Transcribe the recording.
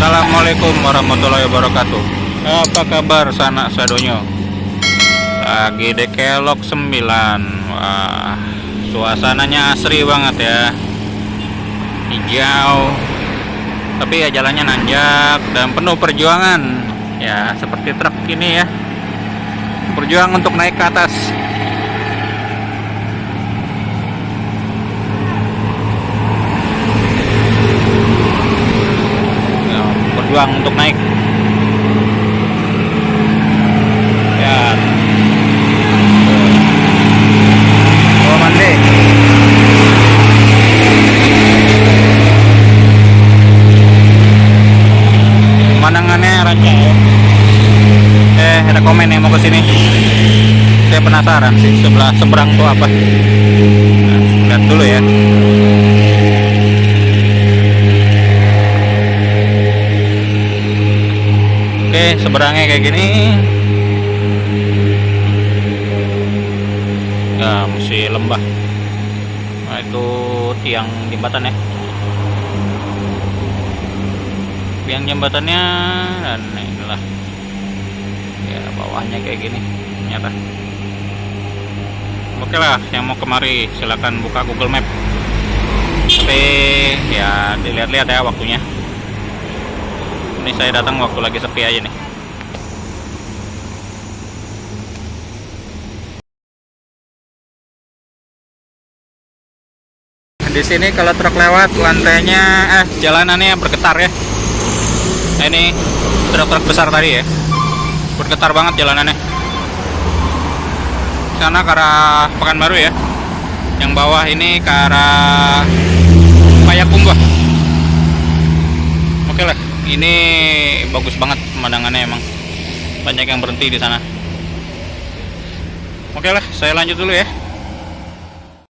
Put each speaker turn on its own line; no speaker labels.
Assalamualaikum warahmatullahi wabarakatuh. Apa kabar sanak sadonyo? Lagi di Kelok 9. Wah, suasananya asri banget ya. Hijau. Tapi ya jalannya nanjak dan penuh perjuangan. Ya, seperti truk ini ya. Berjuang untuk naik ke atas. Berjuang untuk naik ya. Oh, mandi. Pemandangannya rancak ya. Ada komen yang mau kesini. Saya penasaran sih sebelah seberang tuh apa. Nah, lihat dulu ya. Oke, seberangnya kayak gini. Ya, masih lembah. Nah, itu tiang jembatan ya. Tiang jembatannya dan inilah. Ya, bawahnya kayak gini ternyata. Oke lah, yang mau kemari silakan buka Google Map. Tapi ya dilihat-lihat ya waktunya. Ini saya datang waktu lagi sepi aja nih. Di sini kalau truk lewat lantainya jalanannya bergetar ya. Nah, ini truk-truk besar tadi ya. Bergetar banget jalanannya. Sana ke arah Pekanbaru ya. Yang bawah ini ke arah Payakumbuh. Oke lah. Ini bagus banget pemandangannya, emang banyak yang berhenti di sana. Oke lah, saya lanjut dulu ya.